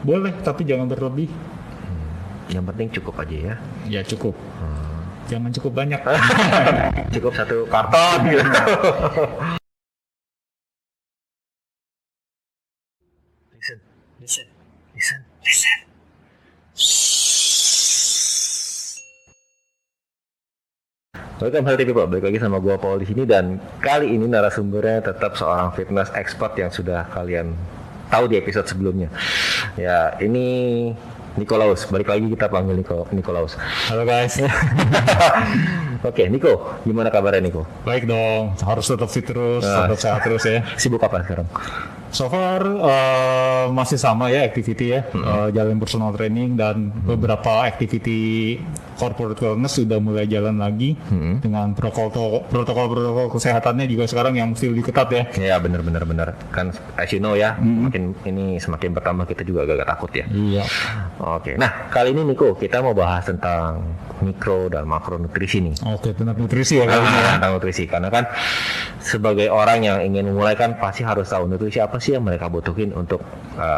Boleh, tapi jangan berlebih. Yang penting cukup aja ya. Ya cukup. Jangan cukup banyak. Cukup 1 karton gitu. Listen, listen, listen, listen. Welcome Healthy People, balik lagi sama gua Paul di sini, dan kali ini narasumbernya tetap seorang fitness expert yang sudah kalian tahu di episode sebelumnya. Ya, ini Nikolaus, balik lagi kita panggil Nikolaus. Halo guys. Oke, Niko, gimana kabarnya Niko? Baik dong, harus tetap fit terus, tetap sehat terus ya. Sibuk apa sekarang? So far masih sama ya activity ya, jalan personal training dan beberapa activity corporate wellness sudah mulai jalan lagi dengan protokol kesehatannya juga sekarang yang mesti lebih ketat ya. Ya benar. Kan as you know ya, semakin bertambah kita juga agak takut ya. Iya. Oke, nah kali ini Niko kita mau bahas tentang mikro dan makronutrisi nih. Oke, tentang nutrisi ya kali ini ya. Tentang nutrisi, karena kan sebagai orang yang ingin memulai kan pasti harus tahu nutrisi apa sih yang mereka butuhin untuk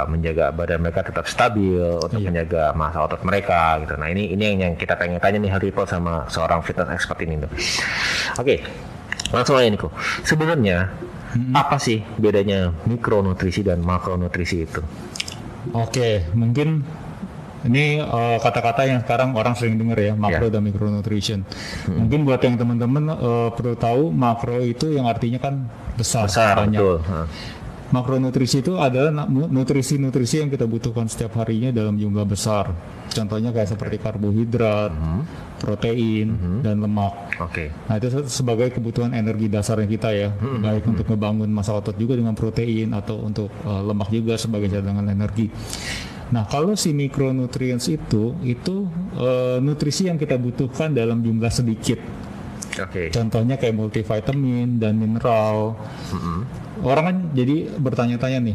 menjaga badan mereka tetap stabil, untuk menjaga massa otot mereka gitu. Nah ini yang kita pengen tanya nih Healthy People sama seorang fitness expert ini tuh. Oke, langsung aja Niko. Sebenarnya apa sih bedanya mikronutrisi dan makronutrisi itu? Oke, mungkin ini kata-kata yang sekarang orang sering dengar ya, makro dan mikronutrition. Mungkin buat yang teman-teman perlu tahu, makro itu yang artinya kan besar banyak. Betul. Makronutrisi itu adalah nutrisi-nutrisi yang kita butuhkan setiap harinya dalam jumlah besar. Contohnya kayak seperti karbohidrat, protein, dan lemak. Oke. Nah itu sebagai kebutuhan energi dasarnya kita ya, baik untuk ngebangun massa otot juga dengan protein atau untuk lemak juga sebagai cadangan energi. Nah kalau si micronutrients itu nutrisi yang kita butuhkan dalam jumlah sedikit. Oke. Contohnya kayak multivitamin dan mineral. Orang kan jadi bertanya-tanya nih,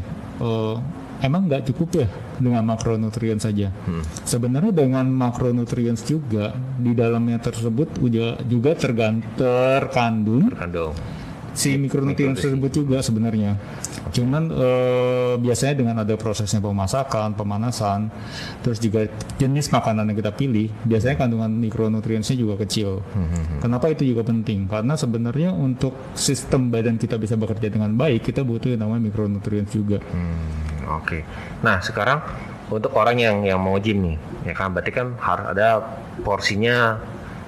emang nggak cukup ya dengan makronutrien saja? Sebenarnya dengan makronutrients juga di dalamnya tersebut juga terkandung si mikronutrien tersebut juga sebenarnya. Cuman biasanya dengan ada prosesnya pemasakan, pemanasan, terus juga jenis makanan yang kita pilih, biasanya kandungan mikronutriensnya juga kecil. Kenapa itu juga penting? Karena sebenarnya untuk sistem badan kita bisa bekerja dengan baik, kita butuh yang namanya mikronutriens juga. Oke. Nah sekarang untuk orang yang mau gym nih, ya kan berarti kan harus ada porsinya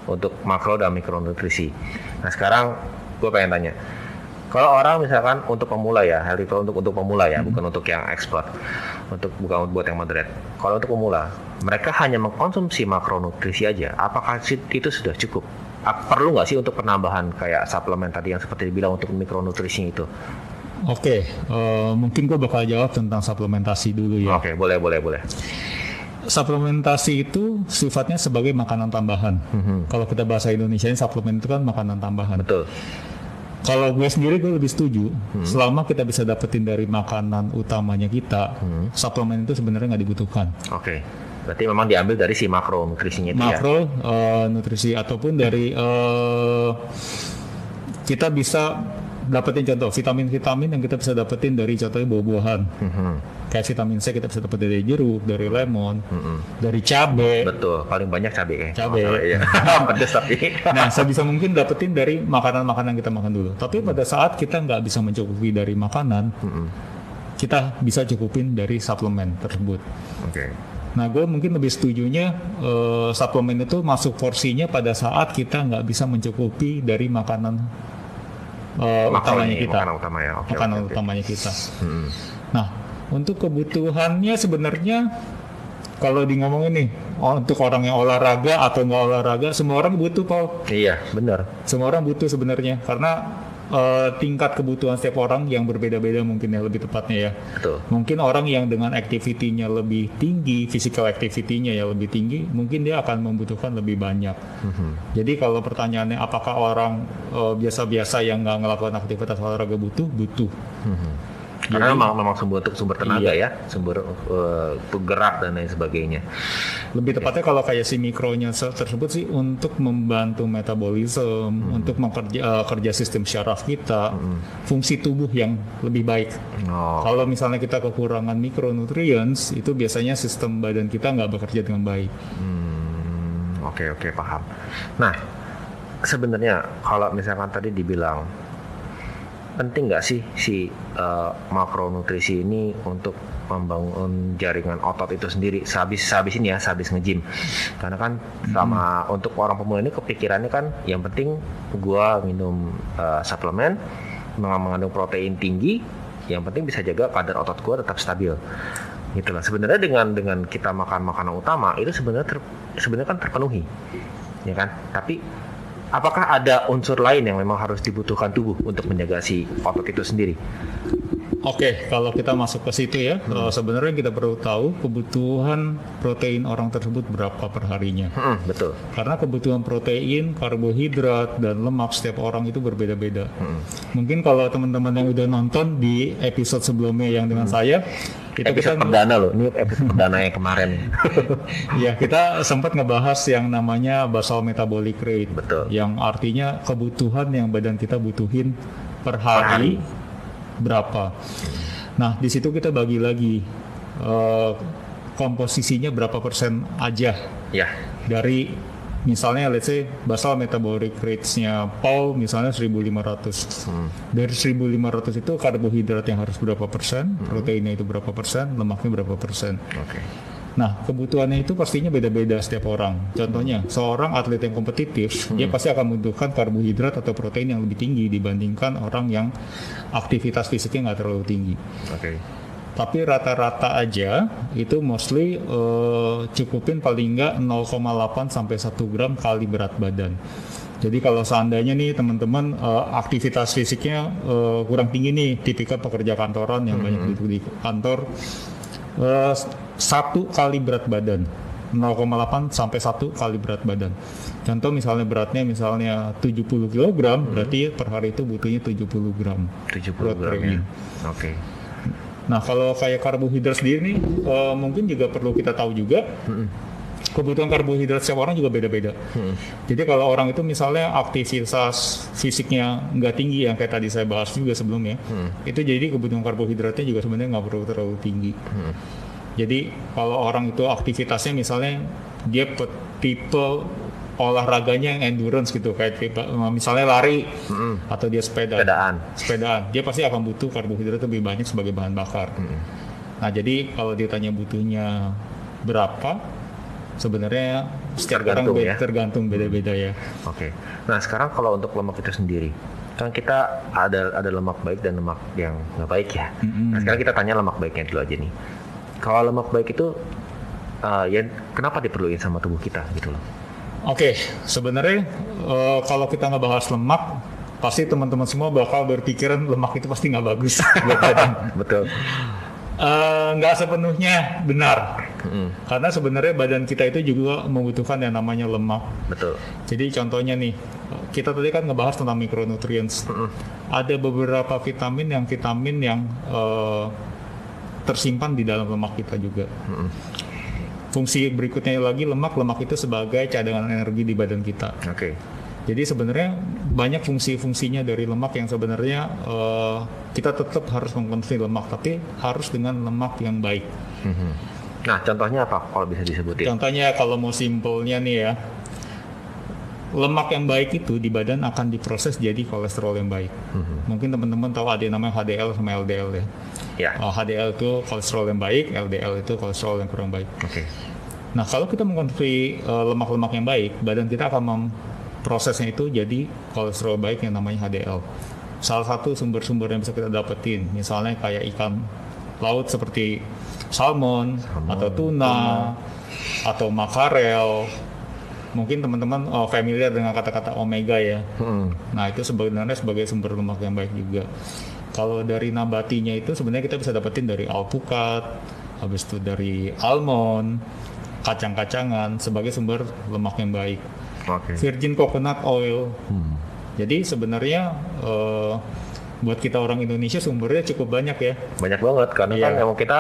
untuk makro dan mikronutrisi. Nah sekarang gue pengen tanya, kalau orang misalkan untuk pemula ya, healthy untuk pemula ya, bukan untuk yang expert, bukan buat yang moderate. Kalau untuk pemula, mereka hanya mengkonsumsi makronutrisi aja. Apakah itu sudah cukup? Perlu nggak sih untuk penambahan kayak suplemen tadi yang seperti dibilang untuk mikronutrisi itu? Oke, mungkin gue bakal jawab tentang suplementasi dulu ya. Oke, boleh. Suplementasi itu sifatnya sebagai makanan tambahan. Kalau kita bahasa Indonesia, suplemen itu kan makanan tambahan. Betul. Kalau gue sendiri gue lebih setuju, selama kita bisa dapetin dari makanan utamanya kita, suplemen itu sebenarnya nggak dibutuhkan. Oke. Berarti memang diambil dari si makronutrisinya itu makro, ya? Nutrisi ataupun dari kita bisa dapetin contoh vitamin-vitamin yang kita bisa dapetin dari contohnya buah-buahan. Kayak vitamin C kita bisa dapat dari jeruk, dari lemon, dari cabai. Betul, paling banyak cabai kayaknya. Cabai. Iya. Pedas tapi. Nah, sebisa mungkin dapetin dari makanan-makanan yang kita makan dulu. Tapi pada saat kita nggak bisa mencukupi dari makanan, kita bisa cukupin dari suplemen tersebut. Oke. Nah, gue mungkin lebih setujunya suplemen itu masuk porsinya pada saat kita nggak bisa mencukupi dari makanan utamanya kita. Makanan utamanya kita. Nah, untuk kebutuhannya sebenarnya kalau di ngomongin nih, untuk orang yang olahraga atau nggak olahraga, semua orang butuh, Paul. Iya, benar. Semua orang butuh sebenarnya, karena tingkat kebutuhan setiap orang yang berbeda-beda mungkin ya, lebih tepatnya ya. Betul. Mungkin orang yang dengan activity-nya lebih tinggi, physical activity-nya ya lebih tinggi, mungkin dia akan membutuhkan lebih banyak. Jadi kalau pertanyaannya apakah orang biasa-biasa yang nggak ngelakukan aktivitas olahraga butuh? Karena Jadi, memang sumber tenaga ya, sumber gerak dan lain sebagainya. lebih tepatnya kalau kayak si mikronya tersebut sih untuk membantu metabolisme, untuk kerja sistem syaraf kita, fungsi tubuh yang lebih baik. Oh, Kalau misalnya kita kekurangan mikronutrients, itu biasanya sistem badan kita nggak bekerja dengan baik. oke, paham. Nah, sebenarnya kalau misalkan tadi dibilang penting nggak sih si makronutrisi ini untuk membangun jaringan otot itu sendiri sehabis nge-gym, karena kan sama untuk orang pemula ini kepikirannya kan yang penting gua minum suplemen mengandung protein tinggi, yang penting bisa jaga kadar otot gua tetap stabil gitu lah. Sebenarnya dengan kita makan makanan utama itu sebenarnya kan terpenuhi ya kan, tapi apakah ada unsur lain yang memang harus dibutuhkan tubuh untuk menjaga si otot itu sendiri? Oke, kalau kita masuk ke situ ya, sebenarnya kita perlu tahu kebutuhan protein orang tersebut berapa per harinya. Betul. Karena kebutuhan protein, karbohidrat, dan lemak setiap orang itu berbeda-beda. Mungkin kalau teman-teman yang udah nonton di episode sebelumnya yang dengan saya, itu Episode perdana loh, ini episode perdana yang kemarin. ya kita sempat ngebahas yang namanya basal metabolic rate, Betul. yang artinya kebutuhan yang badan kita butuhin per hari berapa. Nah di situ kita bagi lagi komposisinya berapa persen aja Ya, dari misalnya let's say basal metabolic rates-nya Paul misalnya 1500. Dari 1500 itu karbohidrat yang harus berapa persen, proteinnya itu berapa persen, lemaknya berapa persen. oke. Nah, kebutuhannya itu pastinya beda-beda setiap orang. Contohnya, seorang atlet yang kompetitif, dia pasti akan membutuhkan karbohidrat atau protein yang lebih tinggi dibandingkan orang yang aktivitas fisiknya nggak terlalu tinggi. Oke. Tapi rata-rata aja itu mostly cukupin paling nggak 0,8 sampai 1 gram kali berat badan. Jadi kalau seandainya nih teman-teman aktivitas fisiknya kurang tinggi nih, tipikal pekerja kantoran yang banyak duduk di kantor, 1 kali berat badan, 0,8 sampai 1 kali berat badan. Contoh misalnya beratnya misalnya 70 kg, berarti per hari itu butuhnya 70 gram 70 gram ya. Oke. Nah kalau kayak karbohidrat sendiri nih mungkin juga perlu kita tahu juga kebutuhan karbohidrat setiap orang juga beda-beda. Jadi kalau orang itu misalnya aktivitas fisiknya nggak tinggi yang kayak tadi saya bahas juga sebelumnya, itu jadi kebutuhan karbohidratnya juga sebenarnya nggak perlu terlalu tinggi. Jadi kalau orang itu aktivitasnya misalnya dia tipe olahraganya yang endurance gitu, kayak misalnya lari atau dia sepedaan, dia pasti akan butuh karbohidrat lebih banyak sebagai bahan bakar. Nah jadi kalau ditanya butuhnya berapa, sebenarnya setiap orang tergantung beda-beda ya. Oke. Nah sekarang kalau untuk lemak itu sendiri, kan kita ada lemak baik dan lemak yang nggak baik ya. Nah sekarang kita tanya lemak baiknya dulu aja nih. Kalau lemak baik itu ya kenapa diperluin sama tubuh kita gitu loh? Oke, sebenarnya kalau kita ngebahas lemak, pasti teman-teman semua bakal berpikiran lemak itu pasti nggak bagus buat badan. Betul. Nggak sepenuhnya benar, karena sebenarnya badan kita itu juga membutuhkan yang namanya lemak. Betul. Jadi contohnya nih, kita tadi kan ngebahas tentang micronutrients. Ada beberapa vitamin yang tersimpan di dalam lemak kita juga. Fungsi berikutnya lagi lemak itu sebagai cadangan energi di badan kita. Oke. Jadi sebenarnya banyak fungsi-fungsinya dari lemak yang sebenarnya kita tetap harus mengkonsumsi lemak, tapi harus dengan lemak yang baik. Nah contohnya apa kalau bisa disebutin? Contohnya kalau mau simpelnya nih ya, lemak yang baik itu di badan akan diproses jadi kolesterol yang baik. Mungkin teman-teman tahu ada yang namanya HDL sama LDL ya. HDL itu kolesterol yang baik, LDL itu kolesterol yang kurang baik. Oke. Nah kalau kita mengkonsumsi lemak-lemak yang baik, badan kita akan memprosesnya itu jadi kolesterol baik yang namanya HDL. Salah satu sumber-sumber yang bisa kita dapetin, misalnya kayak ikan laut seperti salmon atau tuna atau makarel. Mungkin teman-teman familiar dengan kata-kata omega ya. Nah itu sebenarnya sebagai sumber lemak yang baik juga. Kalau dari nabatinya itu sebenarnya kita bisa dapetin dari alpukat, habis itu dari almond, kacang-kacangan sebagai sumber lemak yang baik. Virgin coconut oil. Jadi sebenarnya buat kita orang Indonesia sumbernya cukup banyak ya. Banyak banget karena Iya. kan emang kita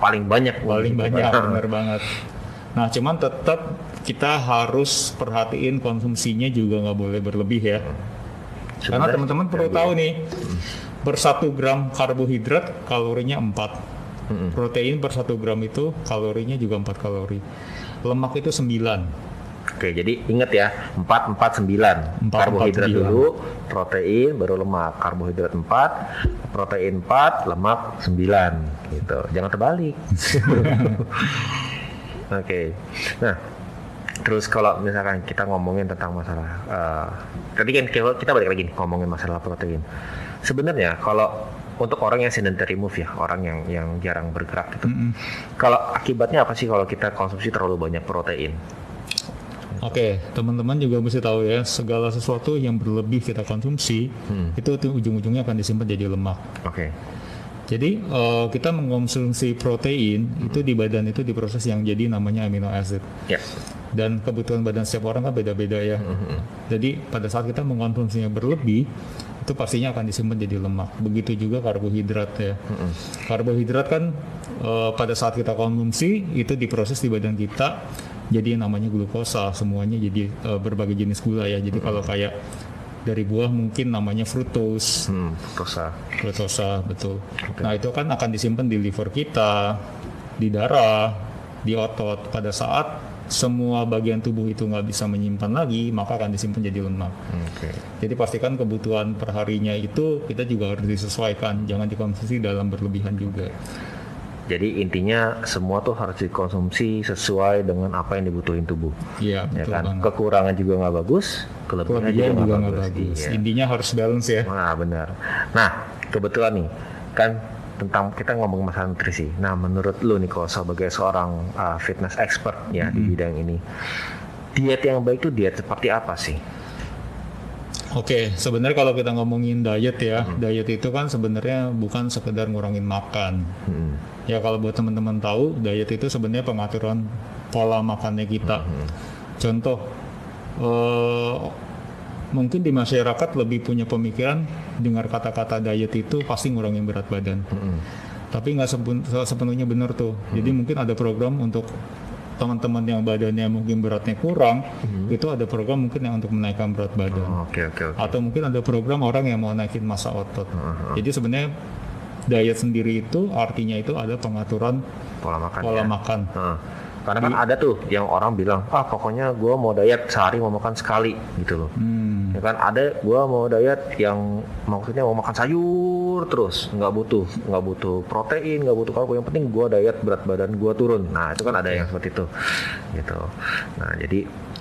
paling banyak. Paling gitu. banyak, bener banget. Nah, cuman tetap kita harus perhatiin konsumsinya juga nggak boleh berlebih ya. Karena Sebenarnya teman-teman perlu tahu nih, per 1 gram karbohidrat kalorinya 4. Protein per 1 gram itu kalorinya juga 4 kalori. Lemak itu 9. Oke, jadi ingat ya, 4, 4, 9. 4, Karbohidrat 4, 9. dulu, protein, baru lemak. Karbohidrat 4, protein 4, lemak 9. Gitu. Jangan terbalik. Oke. Nah, terus kalau misalkan kita ngomongin tentang masalah, tadi kan kita balik lagi nih, ngomongin masalah protein. Sebenarnya kalau untuk orang yang sedentary move ya, orang yang jarang bergerak gitu. Kalau akibatnya apa sih kalau kita konsumsi terlalu banyak protein? Oke, teman-teman juga mesti tahu ya, segala sesuatu yang berlebih kita konsumsi, itu ujung-ujungnya akan disimpan jadi lemak. Oke. Jadi kita mengkonsumsi protein itu di badan itu diproses yang jadi namanya amino acid. Ya. Dan kebutuhan badan setiap orang kan beda-beda ya. Jadi pada saat kita mengkonsumsinya berlebih, itu pastinya akan disimpan jadi lemak. Begitu juga karbohidrat ya. Karbohidrat kan pada saat kita konsumsi itu diproses di badan kita jadi yang namanya glukosa. Semuanya jadi berbagai jenis gula ya. Jadi kalau kayak dari buah mungkin namanya fructose. Fructosa, betul. Nah itu kan akan disimpan di liver kita, di darah, di otot. Pada saat semua bagian tubuh itu nggak bisa menyimpan lagi, maka akan disimpan jadi lemak. Jadi pastikan kebutuhan perharinya itu kita juga harus disesuaikan, jangan dikonsumsi dalam berlebihan juga. Jadi intinya semua tuh harus dikonsumsi sesuai dengan apa yang dibutuhin tubuh. Iya, Ya betul kan? banget. Kekurangan juga nggak bagus, kelebihan juga nggak bagus. Iya. Intinya harus balance ya. Nah, benar. Nah, kebetulan nih, kan tentang kita ngomong masalah nutrisi. Nah, menurut lu nih, kalau sebagai seorang fitness expert ya di bidang ini, diet yang baik itu diet seperti apa sih? Oke, sebenarnya kalau kita ngomongin diet ya, diet itu kan sebenarnya bukan sekedar ngurangin makan. Ya kalau buat teman-teman tahu, diet itu sebenarnya pengaturan pola makannya kita. Contoh, mungkin di masyarakat lebih punya pemikiran dengar kata-kata diet itu pasti ngurangin berat badan. Tapi nggak sepenuhnya benar tuh. Jadi mungkin ada program untuk teman-teman yang badannya mungkin beratnya kurang, itu ada program mungkin yang untuk menaikkan berat badan. Oke. Atau mungkin ada program orang yang mau naikin massa otot. Jadi sebenarnya diet sendiri itu artinya itu ada pengaturan Pola makan. pola makan. Karena kan ada tuh yang orang bilang, pokoknya gue mau diet sehari mau makan sekali gitu loh. Ya kan ada gue mau diet yang maksudnya mau makan sayur terus, nggak butuh protein, nggak butuh karbo, yang penting gue diet berat badan gue turun. Nah itu kan ada yang seperti itu gitu. Nah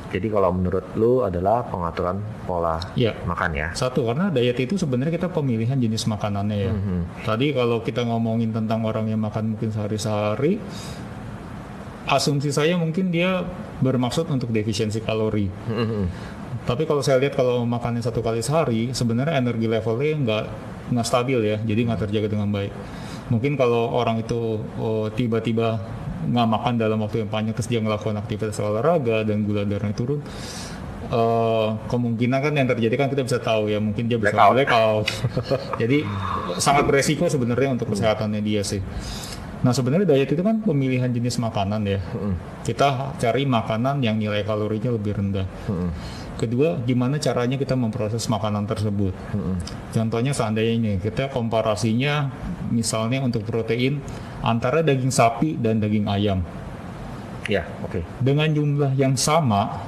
jadi kalau menurut lu adalah pengaturan pola makan ya. Satu, karena diet itu sebenarnya kita pemilihan jenis makanannya ya. Tadi kalau kita ngomongin tentang orang yang makan mungkin sehari-sehari, asumsi saya mungkin dia bermaksud untuk defisiensi kalori. Tapi kalau saya lihat kalau makannya 1 kali sehari, sebenarnya energi levelnya nggak stabil ya, jadi nggak terjaga dengan baik. Mungkin kalau orang itu tiba-tiba nggak makan dalam waktu yang panjang terus dia ngelakukan aktivitas olahraga dan gula darahnya turun, kemungkinan kan yang terjadi kan kita bisa tahu ya, mungkin dia bisa blackout. Jadi sangat beresiko sebenarnya untuk kesehatannya dia sih. Nah sebenarnya diet itu kan pemilihan jenis makanan ya. Kita cari makanan yang nilai kalorinya lebih rendah. Kedua, gimana caranya kita memproses makanan tersebut. Contohnya seandainya ini, kita komparasinya misalnya untuk protein antara daging sapi dan daging ayam. Ya, oke. Dengan jumlah yang sama,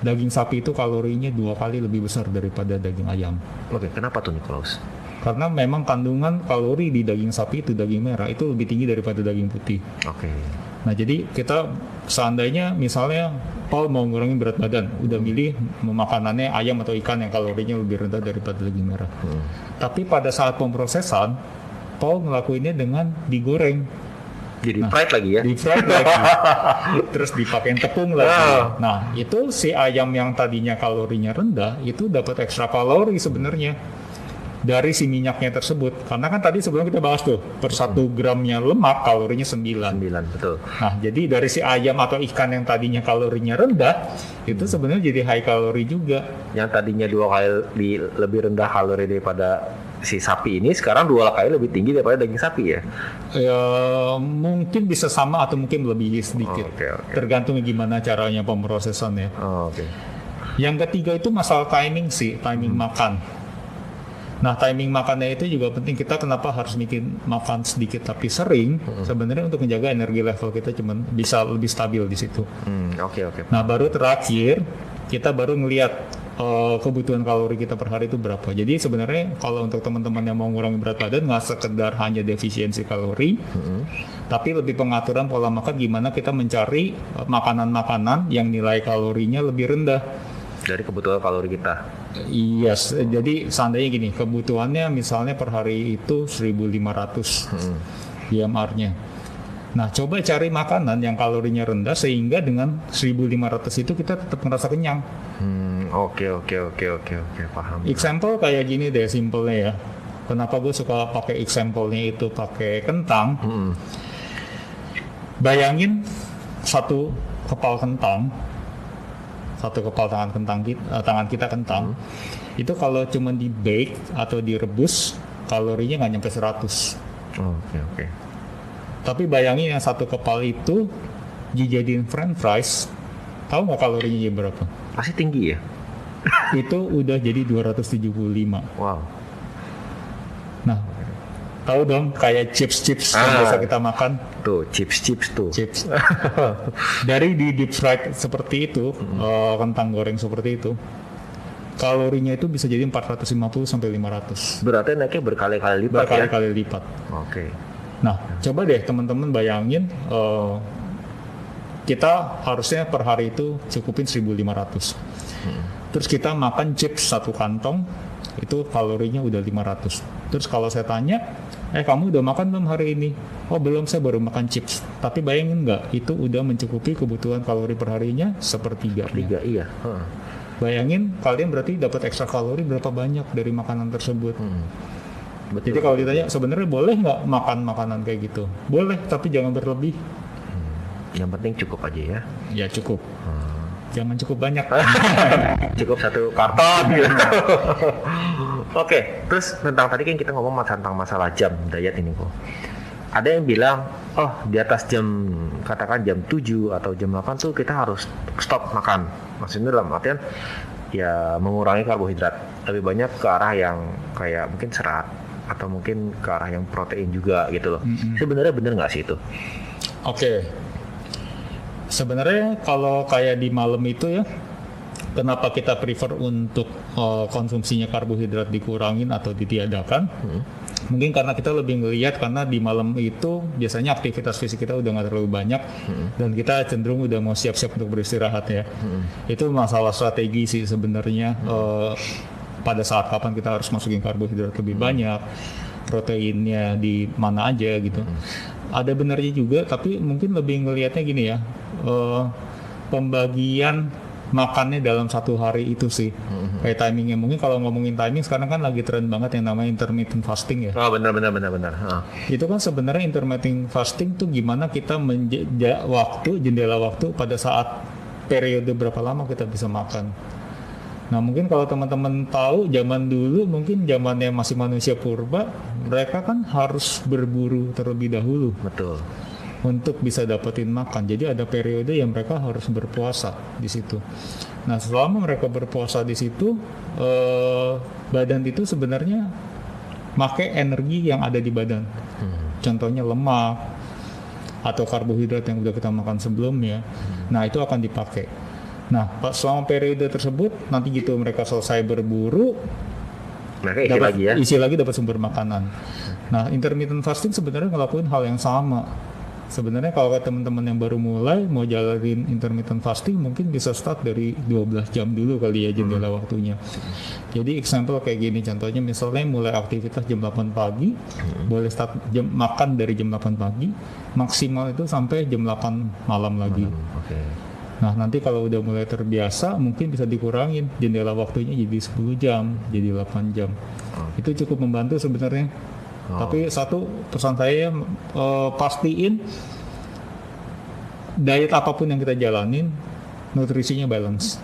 daging sapi itu kalorinya 2 kali lebih besar daripada daging ayam. Oke, kenapa tuh Nicholas? Karena memang kandungan kalori di daging sapi itu daging merah itu lebih tinggi daripada daging putih. Oke. Nah jadi kita seandainya misalnya Paul mau ngurangin berat badan, udah milih makanannya ayam atau ikan yang kalorinya lebih rendah daripada daging merah. Tapi pada saat pemrosesan, Paul ngelakuinnya dengan digoreng. Jadi fried lagi ya? Di fried lagi. Terus dipakein tepung lagi. Nah itu si ayam yang tadinya kalorinya rendah itu dapat ekstra kalori sebenarnya dari si minyaknya tersebut. Karena kan tadi sebelum kita bahas tuh, per 1 gramnya lemak kalorinya 9. 9, betul. Nah, jadi dari si ayam atau ikan yang tadinya kalorinya rendah, itu sebenarnya jadi high kalori juga. Yang tadinya 2 kali lebih rendah kalori daripada si sapi ini sekarang 2 kali lebih tinggi daripada daging sapi ya? Ya, mungkin bisa sama atau mungkin lebih sedikit. Oke. Tergantung gimana caranya pemrosesannya. Oke. Yang ketiga itu masalah timing sih, timing makan. Nah, timing makannya itu juga penting. Kita kenapa harus bikin makan sedikit tapi sering? Sebenarnya untuk menjaga energi level kita cuman bisa lebih stabil di situ. Oke. Nah, baru terakhir kita baru ngelihat kebutuhan kalori kita per hari itu berapa. Jadi sebenarnya kalau untuk teman-teman yang mau ngurangi berat badan nggak sekedar hanya defisiensi kalori, tapi lebih pengaturan pola makan gimana kita mencari makanan-makanan yang nilai kalorinya lebih rendah Dari kebutuhan kalori kita. Yes, jadi seandainya gini, kebutuhannya misalnya per hari itu 1.500 BMR-nya. Nah, coba cari makanan yang kalorinya rendah sehingga dengan 1.500 itu kita tetap ngerasa kenyang. Oke, paham. Example kayak gini deh, simpelnya ya. Kenapa gue suka pakai example-nya itu pakai kentang? Bayangin satu kepal kentang. Satu kepal tangan kita kentang itu kalau cuma di bake atau direbus kalorinya nggak nyampe 100. Oke. Tapi bayangin yang satu kepal itu dijadiin french fries, tahu nggak kalorinya berapa? Pasti tinggi ya? Itu udah jadi 275. Wow. Nah, tahu dong kayak chips yang biasa kita makan. Tuh, chips tuh. Chips. Dari di deep fried seperti itu, kentang goreng seperti itu, kalorinya itu bisa jadi 450 sampai 500. Berarti naiknya berkali-kali lipat Berkali-kali lipat. Oke. Nah, coba deh teman-teman bayangin, kita harusnya per hari itu cukupin 1.500. Terus kita makan chips satu kantong, itu kalorinya udah 500. Terus kalau saya tanya, kamu udah makan belum hari ini? Oh belum, saya baru makan chips. Tapi bayangin nggak, itu udah mencukupi kebutuhan kalori per harinya sepertiga. Iya. Bayangin kalian berarti dapat ekstra kalori berapa banyak dari makanan tersebut. Betul. Jadi kalau ditanya sebenarnya boleh nggak makan makanan kayak gitu? Boleh, tapi jangan berlebih. Yang penting cukup aja ya. Ya cukup. Jangan cukup banyak. Cukup satu karton gitu. Oke, terus tentang tadi kan kita ngomong tentang masalah jam diet ini kok. Ada yang bilang, di atas jam, katakan jam 7 atau jam 8 tuh kita harus stop makan. Maksudnya dalam artian ya mengurangi karbohidrat. Lebih banyak ke arah yang kayak mungkin serat atau mungkin ke arah yang protein juga gitu loh. Sebenarnya bener nggak sih itu? Oke. Sebenarnya kalau kayak di malam itu ya, kenapa kita prefer untuk konsumsinya karbohidrat dikurangin atau ditiadakan? Mungkin karena kita lebih ngelihat karena di malam itu biasanya aktivitas fisik kita udah nggak terlalu banyak dan kita cenderung udah mau siap-siap untuk beristirahat ya. Itu masalah strategi sih sebenarnya. Pada saat kapan kita harus masukin karbohidrat lebih banyak, proteinnya di mana aja gitu. Ada benarnya juga, tapi mungkin lebih ngelihatnya gini ya, pembagian makannya dalam satu hari itu sih, kayak timingnya. Mungkin kalau ngomongin timing sekarang kan lagi tren banget yang namanya intermittent fasting ya. Oh benar. Itu kan sebenarnya intermittent fasting tuh gimana kita jendela waktu pada saat periode berapa lama kita bisa makan. Nah mungkin kalau teman-teman tahu zaman dulu, mungkin zamannya masih manusia purba, mereka kan harus berburu terlebih dahulu. Betul. Untuk bisa dapetin makan. Jadi ada periode yang mereka harus berpuasa di situ. Nah, selama mereka berpuasa di situ, badan itu sebenarnya pakai energi yang ada di badan. Contohnya lemak atau karbohidrat yang udah kita makan sebelumnya. Nah, itu akan dipakai. Nah, selama periode tersebut nanti gitu mereka selesai berburu, mereka isi lagi dapat sumber makanan. Nah, intermittent fasting sebenarnya ngelakuin hal yang sama. Sebenarnya kalau teman-teman yang baru mulai mau jalanin intermittent fasting mungkin bisa start dari 12 jam dulu kali ya jendela waktunya. Jadi example kayak gini contohnya, misalnya mulai aktivitas jam 8 pagi, boleh start makan dari jam 8 pagi, maksimal itu sampai jam 8 malam lagi. Nah nanti kalau udah mulai terbiasa mungkin bisa dikurangin jendela waktunya jadi 10 jam, jadi 8 jam. Itu cukup membantu sebenarnya. Tapi satu pesan saya, pastiin diet apapun yang kita jalanin nutrisinya balance.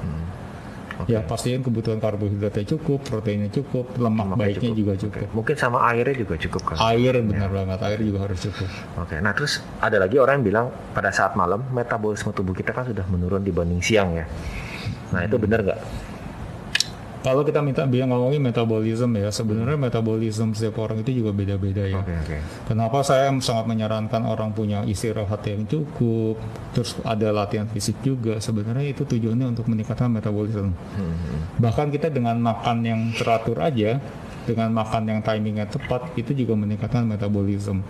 Okay. Ya pastiin kebutuhan karbohidratnya cukup, proteinnya cukup, lemak baiknya juga cukup. Okay. Mungkin sama airnya juga cukup kan? Air benar banget, air juga harus cukup. Oke, nah terus ada lagi orang yang bilang pada saat malam metabolisme tubuh kita kan sudah menurun dibanding siang ya. Nah itu benar nggak? Kalau kita ngomongin metabolisme ya, sebenarnya metabolisme setiap orang itu juga beda-beda ya. Oke. Kenapa saya sangat menyarankan orang punya istirahat yang cukup, terus ada latihan fisik juga. Sebenarnya itu tujuannya untuk meningkatkan metabolisme. Bahkan kita dengan makan yang teratur aja, dengan makan yang timingnya tepat, itu juga meningkatkan metabolisme.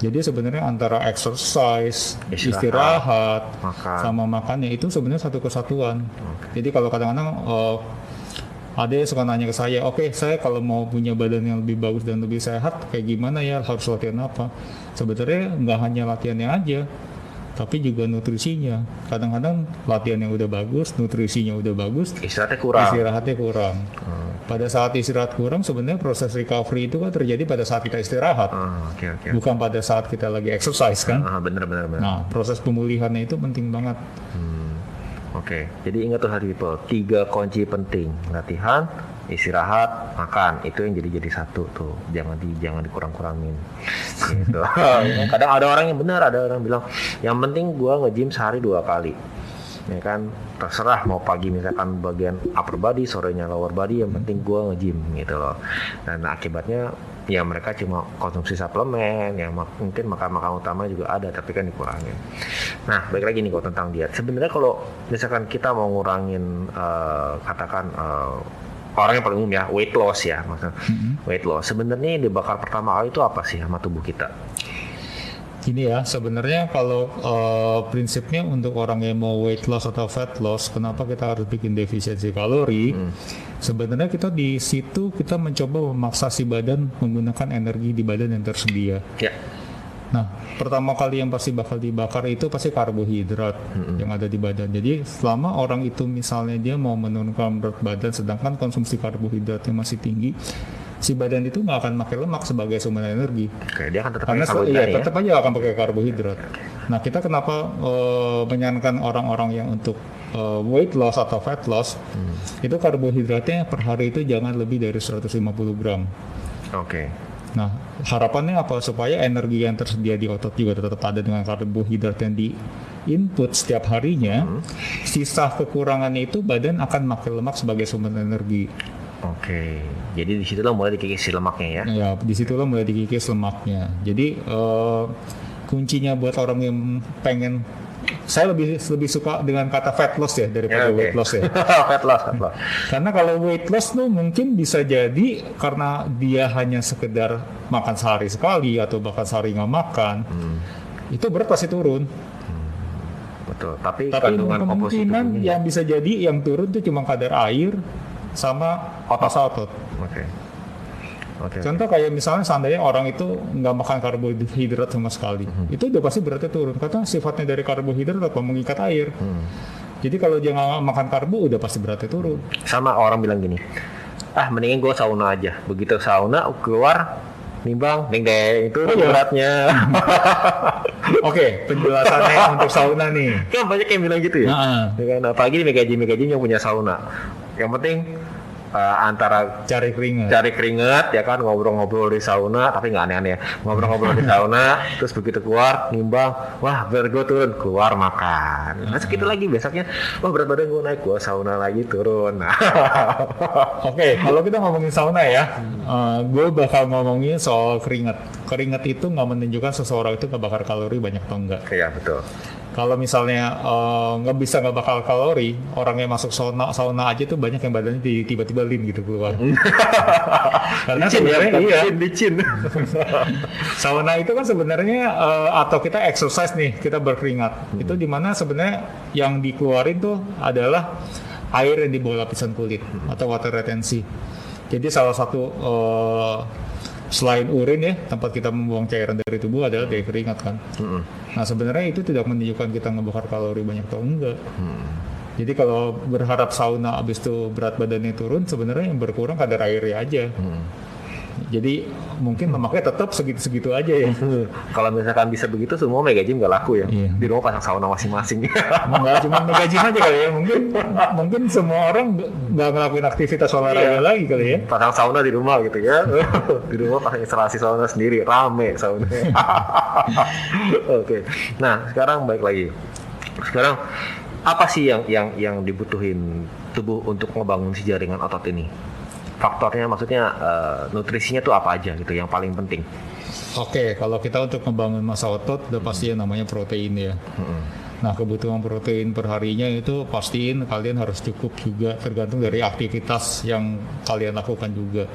Jadi sebenarnya antara exercise, istirahat, sama makannya itu sebenarnya satu kesatuan. Jadi kalau kadang-kadang ada yang suka nanya ke saya, oke, saya kalau mau punya badan yang lebih bagus dan lebih sehat, kayak gimana ya, harus latihan apa? Sebenarnya nggak hanya latihannya aja, tapi juga nutrisinya. Kadang-kadang latihan yang udah bagus, nutrisinya udah bagus, istirahatnya kurang. Pada saat istirahat kurang, sebenarnya proses recovery itu kan terjadi pada saat kita istirahat, bukan pada saat kita lagi exercise kan? Bener. Nah, proses pemulihannya itu penting banget. Oke, jadi ingat tuh hari people, 3 kunci penting: latihan, istirahat, makan. Itu yang jadi satu tuh, jangan dikurang-kurangin. Gitu. Kadang ada orang yang benar, ada orang bilang, yang penting gua nge-gym sehari 2 kali. Ya kan, terserah mau pagi misalkan bagian upper body, sorenya lower body, yang penting gua nge-gym gitu loh. Dan akibatnya ya mereka cuma konsumsi suplemen, yang mungkin makan utama juga ada, tapi kan dikurangin. Nah, balik lagi nih kok tentang diet. Sebenarnya kalau misalkan kita mau ngurangin orang yang paling umum ya, weight loss ya, maksudnya weight loss. Sebenarnya yang dibakar pertama kali itu apa sih sama tubuh kita? Gini ya, sebenarnya kalau prinsipnya untuk orang yang mau weight loss atau fat loss, kenapa kita harus bikin defisiensi kalori? Sebenarnya kita di situ kita mencoba memaksa si badan menggunakan energi di badan yang tersedia. Ya. Nah, pertama kali yang pasti bakal dibakar itu pasti karbohidrat yang ada di badan. Jadi selama orang itu misalnya dia mau menurunkan berat badan, sedangkan konsumsi karbohidratnya masih tinggi, si badan itu nggak akan pakai lemak sebagai sumber energi. Dia akan tetap pakai karbohidrat ya? Tetap aja akan pakai karbohidrat. Nah, kita kenapa menyarankan orang-orang yang untuk weight loss atau fat loss, itu karbohidratnya per hari itu jangan lebih dari 150 gram. Nah, harapannya apa? Supaya energi yang tersedia di otot juga tetap ada dengan karbohidrat yang di input setiap harinya. Sisa kekurangannya itu badan akan pakai lemak sebagai sumber energi. Jadi di situ lo mulai dikikis lemaknya ya? Ya, di situ lo mulai dikikis lemaknya. Jadi kuncinya buat orang yang pengen, saya lebih suka dengan kata fat loss ya daripada weight loss ya. Fat loss. Karena kalau weight loss tuh mungkin bisa jadi karena dia hanya sekedar makan sehari sekali atau bahkan sehari nggak makan, itu berat pasti turun. Betul. Tapi kemungkinan yang bisa jadi yang turun tuh cuma kadar air sama otot. Contoh kayak misalnya seandainya orang itu nggak makan karbohidrat sama sekali, itu udah pasti beratnya turun. Karena sifatnya dari karbohidrat apa mengikat air. Jadi kalau dia nggak makan karbo, udah pasti beratnya turun. Sama orang bilang gini, mendingan gue sauna aja. Begitu sauna keluar nimbang, deng itu beratnya. Penjelasannya untuk sauna nih. Kan banyak yang bilang gitu ya. Apalagi di Megajim yang punya sauna. Yang penting antara cari keringat ya kan, ngobrol-ngobrol di sauna, tapi nggak aneh-aneh ya, ngobrol-ngobrol di sauna, terus begitu keluar nimbang, wah berat gue turun, keluar makan, nah segitu lagi besoknya, wah berat badan gue naik, gue sauna lagi turun. Kalau kita ngomongin sauna ya, gue bakal ngomongin soal keringat itu nggak menunjukkan seseorang itu nggak bakar kalori banyak atau enggak. Iya betul. Kalau misalnya nggak bakal kalori, orang yang masuk sauna aja tuh banyak yang badannya tiba-tiba lean gitu keluar. Karena sebenarnya licin. Sauna itu kan sebenarnya atau kita exercise nih, kita berkeringat. Itu dimana sebenarnya yang dikeluarin tuh adalah air yang di bawah lapisan kulit atau water retention. Jadi salah satu selain urin ya, tempat kita membuang cairan dari tubuh adalah dari keringat kan. Nah sebenarnya itu tidak menunjukkan kita ngebakar kalori banyak atau enggak. Jadi kalau berharap sauna abis itu berat badannya turun, sebenarnya yang berkurang kadar airnya aja. Jadi mungkin lemaknya tetap segitu-segitu aja ya. Kalau misalkan bisa begitu, semua mega gym nggak laku ya. Iya. Di rumah pasang sauna masing-masing. Enggak cuma mega gym aja kali ya. Mungkin semua orang nggak ngelakuin aktivitas olahraga lagi kali ya. Pasang sauna di rumah gitu ya. Di rumah pasang instalasi sauna sendiri, rame sauna. Oke. Nah, sekarang balik lagi. Sekarang apa sih yang dibutuhin tubuh untuk ngebangun si jaringan otot ini? Faktornya maksudnya nutrisinya tuh apa aja gitu yang paling penting? Oke, kalau kita untuk membangun massa otot udah pasti yang namanya protein ya. Nah, kebutuhan protein per harinya itu pastiin kalian harus cukup juga, tergantung dari aktivitas yang kalian lakukan juga.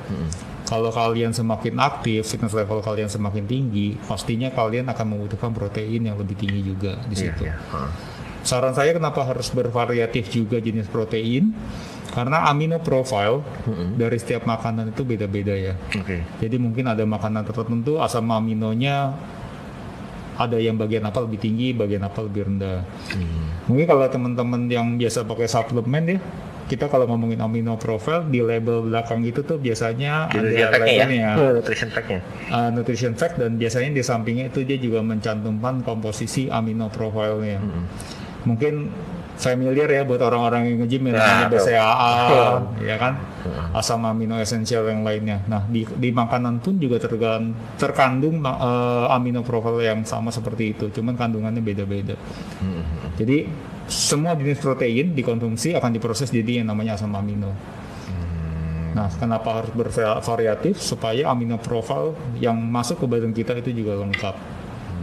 Kalau kalian semakin aktif, fitness level kalian semakin tinggi, pastinya kalian akan membutuhkan protein yang lebih tinggi juga di situ. Saran saya kenapa harus bervariatif juga jenis protein? Karena amino profile dari setiap makanan itu beda-beda ya. Jadi mungkin ada makanan tertentu asam aminonya ada yang bagian apa lebih tinggi, bagian apa lebih rendah. Mungkin kalau teman-teman yang biasa pakai suplemen ya, kita kalau ngomongin amino profile di label belakang itu tuh biasanya ada labelnya, nutrition fact-nya. Nutrition fact, dan biasanya di sampingnya itu dia juga mencantumkan komposisi amino profile-nya. Mungkin familiar ya buat orang-orang yang nge-gym yang namanya BCAA, ya kan, asam amino esensial yang lainnya. Nah, di makanan pun juga terkandung amino profile yang sama seperti itu, cuman kandungannya beda-beda. Jadi semua jenis protein dikonsumsi akan diproses jadi yang namanya asam amino. Nah, kenapa harus bervariatif? Supaya amino profile yang masuk ke badan kita itu juga lengkap.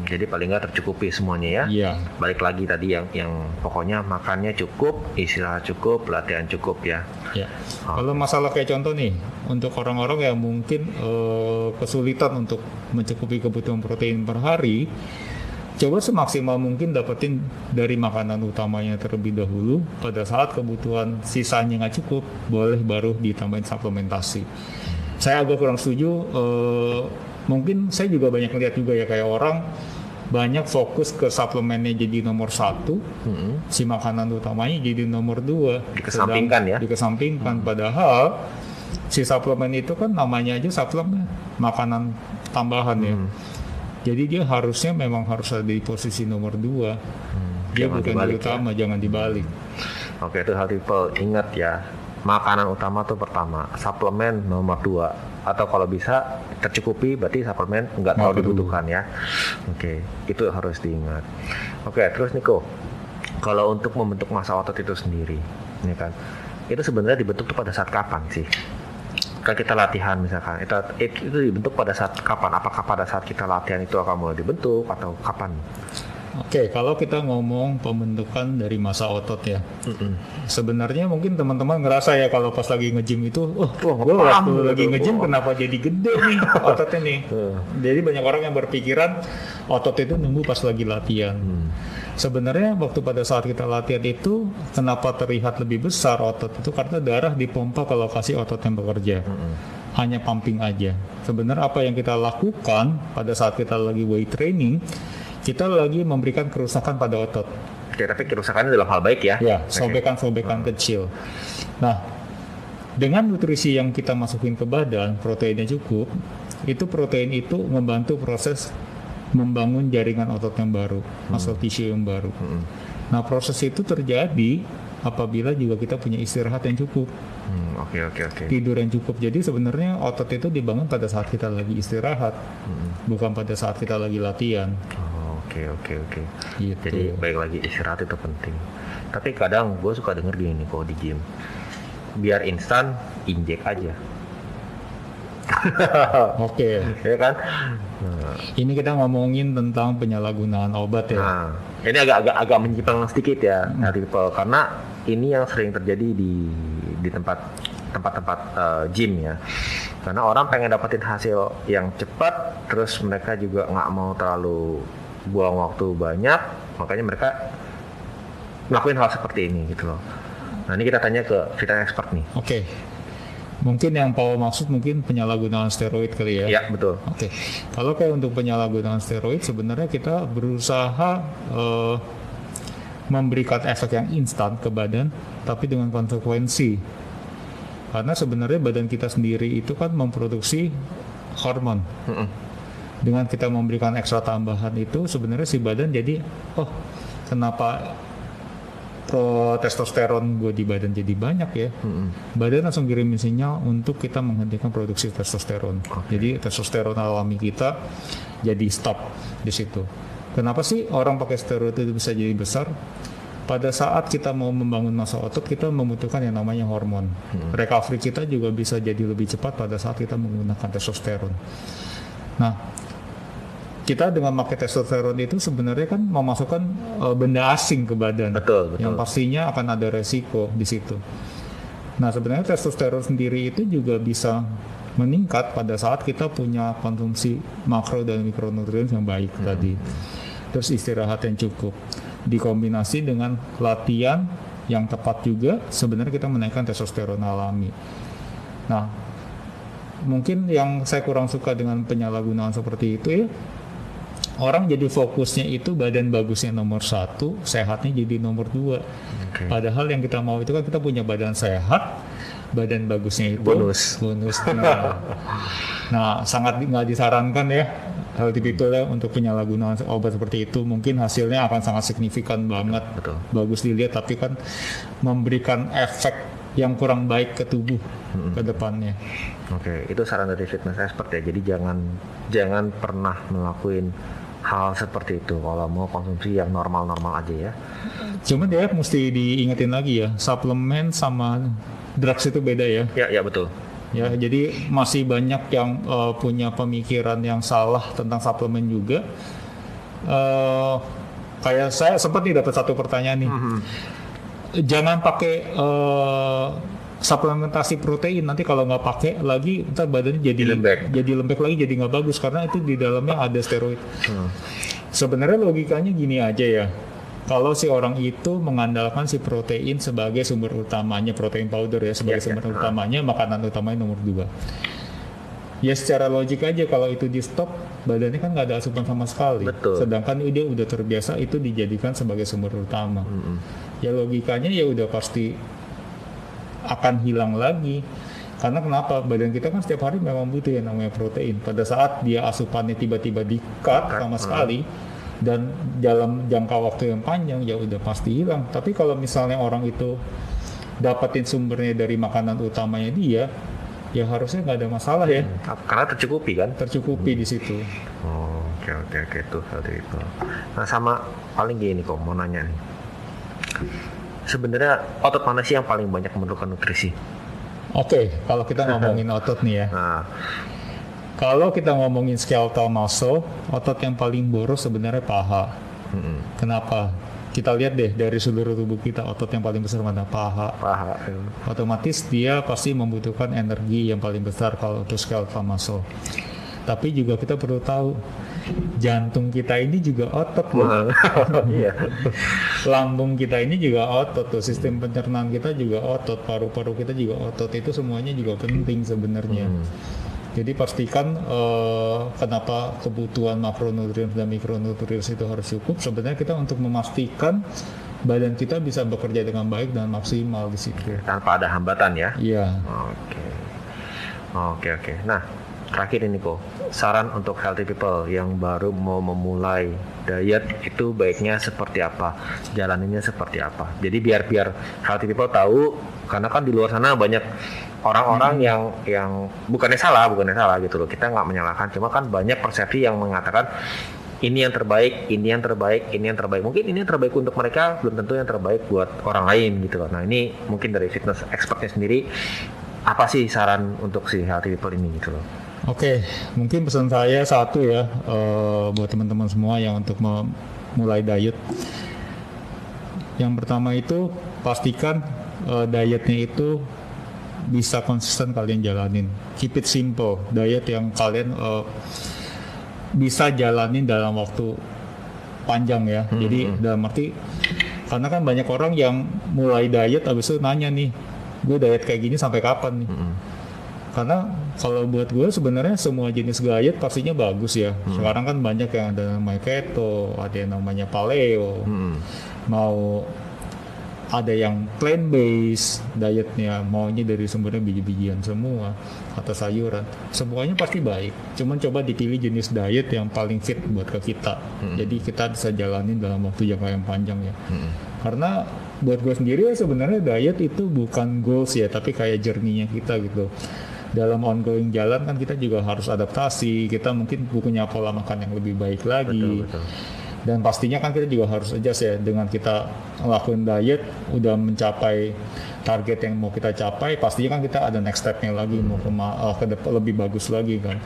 Jadi paling nggak tercukupi semuanya ya. Iya. Balik lagi tadi yang pokoknya makannya cukup, istirahat cukup, latihan cukup ya. Ya. Kalau masalah kayak contoh nih, untuk orang-orang yang mungkin kesulitan untuk mencukupi kebutuhan protein per hari, coba semaksimal mungkin dapetin dari makanan utamanya terlebih dahulu. Pada saat kebutuhan sisanya nggak cukup, boleh baru ditambahin suplementasi. Saya agak kurang setuju. Mungkin saya juga banyak lihat juga ya, kayak orang banyak fokus ke suplemennya jadi nomor 1, si makanan utamanya jadi nomor 2. Dikesampingkan ya? Dikesampingkan, padahal si suplemen itu kan namanya aja suplemen, makanan tambahan ya. Jadi dia harusnya memang harus ada di posisi nomor 2. Dia bukan di utama, jangan dibalik. Oke, itu hal people ingat ya. Makanan utama tuh pertama, suplemen nomor 2. Atau kalau bisa tercukupi, berarti suplemen nggak terlalu dibutuhkan ya. Oke, itu harus diingat. Oke, terus Niko, kalau untuk membentuk massa otot itu sendiri, ini kan, itu sebenarnya dibentuk tuh pada saat kapan sih? Kan kita latihan misalkan, itu dibentuk pada saat kapan? Apakah pada saat kita latihan itu akan mulai dibentuk atau kapan? Oke, kalau kita ngomong pembentukan dari massa otot ya, sebenarnya mungkin teman-teman ngerasa ya kalau pas lagi nge-gym itu, gue waktu lagi nge-gym kenapa jadi gede nih ototnya nih. Jadi banyak orang yang berpikiran otot itu nunggu pas lagi latihan. Sebenarnya waktu pada saat kita latihan itu, kenapa terlihat lebih besar otot itu, karena darah dipompa ke lokasi otot yang bekerja. Hanya pumping aja. Sebenarnya apa yang kita lakukan pada saat kita lagi weight training, kita lagi memberikan kerusakan pada otot. Oke, tapi kerusakannya dalam hal baik ya? Ya, sobekan-sobekan kecil. Nah, dengan nutrisi yang kita masukin ke badan, proteinnya cukup, itu protein itu membantu proses membangun jaringan otot yang baru, muscle tissue yang baru. Nah, proses itu terjadi apabila juga kita punya istirahat yang cukup. Oke. Tidur yang cukup. Jadi sebenarnya otot itu dibangun pada saat kita lagi istirahat, bukan pada saat kita lagi latihan. Oke. Gitu. Jadi baik lagi, istirahat itu penting. Tapi kadang gue suka denger gini kalau di gym, biar instan, injek aja. Oke. Ya kan? Ini kita ngomongin tentang penyalahgunaan obat ya. Nah, ini agak menyimpang sedikit ya, karena ini yang sering terjadi di tempat-tempat gym ya. Karena orang pengen dapetin hasil yang cepat, terus mereka juga nggak mau terlalu buang waktu banyak, makanya mereka ngelakuin hal seperti ini gitu loh. Nah, ini kita tanya ke fitness expert nih. Oke. Mungkin yang Paul maksud mungkin penyalahgunaan steroid kali ya. Iya, betul. Oke. Kalau kayak untuk penyalahgunaan steroid, sebenarnya kita berusaha memberikan efek yang instan ke badan, tapi dengan konsekuensi. Karena sebenarnya badan kita sendiri itu kan memproduksi hormon. Dengan kita memberikan ekstra tambahan itu sebenarnya si badan jadi, oh kenapa testosteron gue di badan jadi banyak ya. Badan langsung kirimin sinyal untuk kita menghentikan produksi testosteron. Jadi testosteron alami kita jadi stop di situ. Kenapa sih orang pakai steroid itu bisa jadi besar? Pada saat kita mau membangun massa otot, kita membutuhkan yang namanya hormon. Recovery kita juga bisa jadi lebih cepat pada saat kita menggunakan testosteron. Nah, kita dengan pakai testosteron itu sebenarnya kan memasukkan benda asing ke badan. Betul. Yang pastinya akan ada resiko di situ. Nah, sebenarnya testosteron sendiri itu juga bisa meningkat pada saat kita punya konsumsi makro dan mikronutrien yang baik tadi. Terus istirahat yang cukup. Dikombinasi dengan latihan yang tepat juga, sebenarnya kita menaikkan testosteron alami. Nah, mungkin yang saya kurang suka dengan penyalahgunaan seperti itu ya, orang jadi fokusnya itu badan bagusnya nomor 1, sehatnya jadi nomor 2. Padahal yang kita mau itu kan kita punya badan sehat, badan bagusnya itu bonus. Nah, sangat nggak disarankan ya healthy people ya untuk penyalahgunaan obat seperti itu. Mungkin hasilnya akan sangat signifikan banget. Betul. Bagus dilihat, tapi kan memberikan efek yang kurang baik ke tubuh ke depannya. Oke, itu saran dari fitness expert ya. Jadi jangan pernah melakukan hal seperti itu kalau mau konsumsi yang normal-normal aja ya. Cuma dia mesti diingetin lagi ya, suplemen sama drugs itu beda ya. Ya betul. Ya, jadi masih banyak yang punya pemikiran yang salah tentang suplemen juga. Kayak saya sempat nih dapat satu pertanyaan nih. Jangan pakai suplementasi protein, nanti kalau nggak pakai lagi ntar badannya jadi lembek lagi, jadi nggak bagus karena itu di dalamnya ada steroid. Sebenarnya logikanya gini aja ya. Kalau si orang itu mengandalkan si protein sebagai sumber utamanya, protein powder ya sebagai sumber utamanya, makanan utamanya nomor 2. Ya secara logik aja kalau itu di stop, badannya kan nggak ada asupan sama sekali. Betul. Sedangkan dia udah terbiasa itu dijadikan sebagai sumber utama. Ya logikanya ya udah pasti akan hilang lagi. Karena kenapa? Badan kita kan setiap hari memang butuh yang namanya protein. Pada saat dia asupannya tiba-tiba di-cut sama sekali, dan dalam jangka waktu yang panjang ya udah pasti hilang. Tapi kalau misalnya orang itu dapetin sumbernya dari makanan utamanya dia, ya harusnya nggak ada masalah ya. Karena tercukupi kan? Tercukupi di situ. Oke tuh seperti itu. Nah sama paling gini kok mau nanya nih. Sebenarnya otot mana sih yang paling banyak memerlukan nutrisi? Oke, kalau kita ngomongin otot nih ya. Kalau kita ngomongin skeletal muscle, otot yang paling boros sebenarnya paha. Kenapa? Kita lihat deh dari seluruh tubuh kita, otot yang paling besar mana? Paha. Otomatis dia pasti membutuhkan energi yang paling besar kalau untuk skeletal muscle. Tapi juga kita perlu tahu, jantung kita ini juga otot loh. Lambung kita ini juga otot tuh, sistem pencernaan kita juga otot, paru-paru kita juga otot, itu semuanya juga penting sebenarnya. Jadi pastikan kenapa kebutuhan makronutrien dan mikronutrien itu harus cukup. Sebenarnya kita untuk memastikan badan kita bisa bekerja dengan baik dan maksimal di situ. Tanpa ada hambatan ya? Iya. Oke. Nah, terakhir ini kok, saran untuk healthy people yang baru mau memulai diet itu baiknya seperti apa? Jalaninnya seperti apa? Jadi biar healthy people tahu, karena kan di luar sana banyak orang-orang yang bukannya salah gitu loh. Kita nggak menyalahkan, cuma kan banyak persepsi yang mengatakan ini yang terbaik. Mungkin ini yang terbaik untuk mereka, belum tentu yang terbaik buat orang lain gitu loh. Nah ini mungkin dari fitness expertnya sendiri, apa sih saran untuk si healthy people ini gitu loh? Oke, mungkin pesan saya satu ya buat teman-teman semua yang untuk memulai diet. Yang pertama itu pastikan dietnya itu bisa konsisten kalian jalanin. Keep it simple. Diet yang kalian bisa jalanin dalam waktu panjang ya. Jadi dalam arti, karena kan banyak orang yang mulai diet abis itu nanya nih, gue diet kayak gini sampai kapan nih? Karena kalau buat gue sebenarnya semua jenis diet pastinya bagus ya. Sekarang kan banyak yang ada namanya keto, ada yang namanya paleo, mau ada yang plant based dietnya, maunya dari sumbernya biji-bijian semua atau sayuran, semuanya pasti baik. Cuman coba dipilih jenis diet yang paling fit buat ke kita. Jadi kita bisa jalanin dalam waktu jangka yang panjang ya. Karena buat gue sendiri ya sebenarnya diet itu bukan goals ya, tapi kayak journey-nya kita gitu. Dalam ongoing jalan kan kita juga harus adaptasi, kita mungkin punya pola makan yang lebih baik lagi. Betul. Dan pastinya kan kita juga harus adjust ya, dengan kita ngelakuin diet udah mencapai target yang mau kita capai, pastinya kan kita ada next step-nya lagi, mau ke depan lebih bagus lagi kan.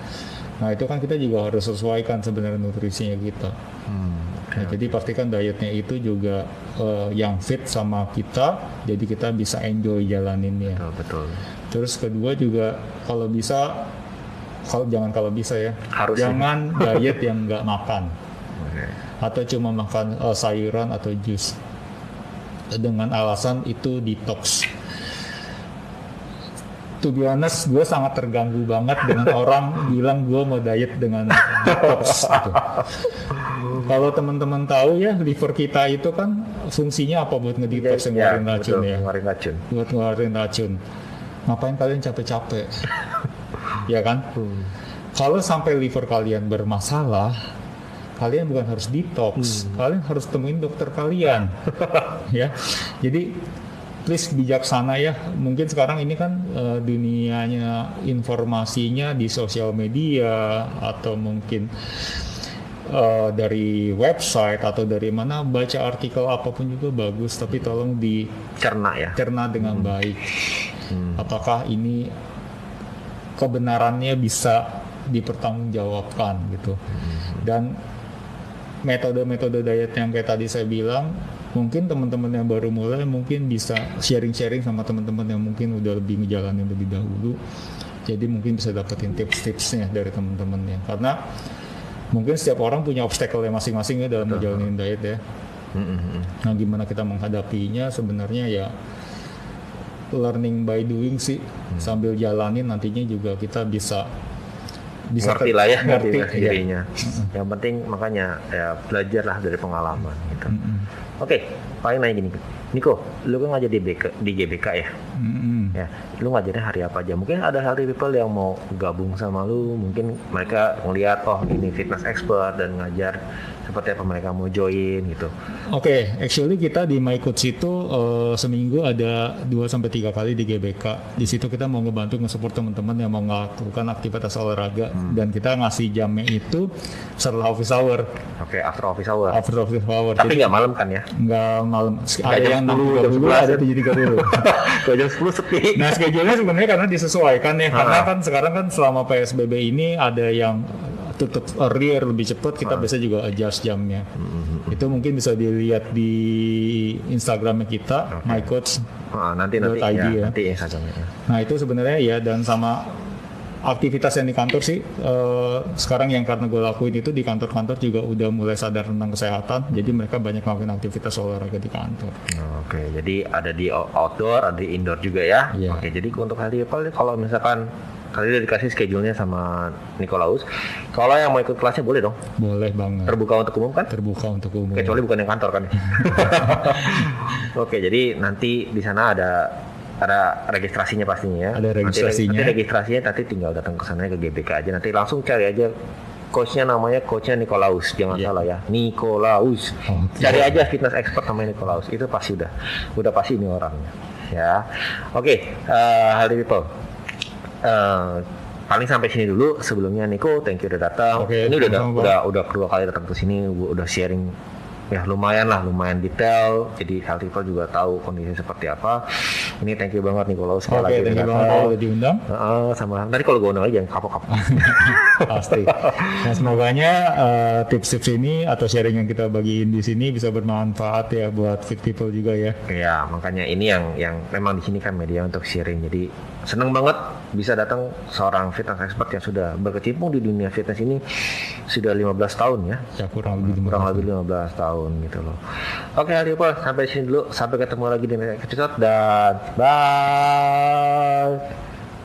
Nah itu kan kita juga harus sesuaikan sebenarnya nutrisinya kita. Nah, jadi pastikan dietnya itu juga yang fit sama kita, jadi kita bisa enjoy jalaninnya. Betul. Terus kedua juga kalau bisa ya, jangan diet yang nggak makan. Atau cuma makan sayuran atau jus dengan alasan itu detox. To be honest, gue sangat terganggu banget dengan orang bilang gue mau diet dengan detox gitu. Kalau teman-teman tahu ya, liver kita itu kan fungsinya apa buat ngedetox, ngeluarin racun ya. Buat ngeluarin racun. Ngapain kalian capek-capek? Ya kan? Kalau sampai liver kalian bermasalah, kalian bukan harus detox, kalian harus temuin dokter kalian. Ya, jadi please bijaksana ya. Mungkin sekarang ini kan dunianya informasinya di sosial media atau mungkin dari website atau dari mana, baca artikel apapun juga bagus, tapi tolong dicerna dengan baik. Apakah ini kebenarannya bisa dipertanggungjawabkan gitu. Dan metode-metode diet yang kayak tadi saya bilang, mungkin teman-teman yang baru mulai mungkin bisa sharing-sharing sama teman-teman yang mungkin udah lebih ngejalanin lebih dahulu. Jadi mungkin bisa dapetin tips-tipsnya dari teman-temannya. Karena mungkin setiap orang punya obstacle-nya masing-masing ya dalam ngejalanin diet ya. Nah gimana kita menghadapinya sebenarnya ya learning by doing sih. Sambil jalanin nantinya juga kita bisa ngerti lah ya, ngerti dirinya. Yang penting makanya ya belajarlah dari pengalaman gitu. Oke, paling nanya gini, Niko, lu kan ngajar di GBK ya? Ya, lu ngajarnya hari apa aja? Mungkin ada hari people yang mau gabung sama lu, mungkin mereka ngeliat ini fitness expert dan ngajar seperti apa, mereka mau join gitu. Oke, actually kita di My Coach itu seminggu ada 2-3 kali di GBK. Di situ kita mau ngebantu nge-support teman-teman yang mau melakukan aktivitas olahraga, dan kita ngasih jamnya itu setelah office hour. Oke, after office hour. After office hour. Tapi nggak malam kan ya? Nggak malam. Ada yang 6.30, ada 7.30. Kalau jam 10 sepi. Nah, schedule-nya sebenarnya karena disesuaikan ya. Karena kan sekarang kan selama PSBB ini ada yang tutup earlier lebih cepat, kita biasa juga adjust jamnya. Itu mungkin bisa dilihat di Instagramnya kita, mycoach. Nanti Instagramnya. Nah itu sebenarnya ya, dan sama aktivitas yang di kantor sih sekarang yang karena gue lakuin itu di kantor-kantor juga udah mulai sadar tentang kesehatan, jadi mereka banyak melakukan aktivitas olahraga di kantor. Oke, jadi ada di outdoor, ada di indoor juga ya. Oke, jadi untuk hari ini kalau misalkan kalian udah dikasih schedule-nya sama Nikolaus, kalau yang mau ikut kelasnya boleh dong? Boleh banget. Terbuka untuk umum kan? Terbuka untuk umum. Kecuali bukan yang kantor kan? Oke, jadi nanti di sana ada registrasinya pastinya ya. Ada registrasinya. Nanti registrasinya tinggal datang ke sana ke GBK aja. Nanti langsung cari aja coachnya, namanya Nikolaus, jangan salah ya, Nikolaus. Cari aja fitness expert namanya Nikolaus, itu pasti udah pasti ini orangnya. Ya, oke, Hari People. Paling sampai sini dulu. Sebelumnya Niko, thank you udah datang. Ini udah kedua kali datang ke sini, udah sharing ya lumayan detail, jadi health people juga tahu kondisi seperti apa. Ini thank you banget Nikolaus sekali lagi udah datang, diundang. Sama tadi kalau gue undang lagi jangan kapok-kapok. Pasti. Nah, semoganya tips-tips ini atau sharing yang kita bagiin di sini bisa bermanfaat ya buat fit people juga ya. Iya, makanya ini yang memang di sini kan media untuk sharing. Jadi seneng banget bisa datang seorang fitness expert yang sudah berkecimpung di dunia fitness ini sudah 15 tahun ya. Ya kurang lebih 15 tahun gitu loh. Oke, Hari People, sampai sini dulu. Sampai ketemu lagi di next episode dan bye.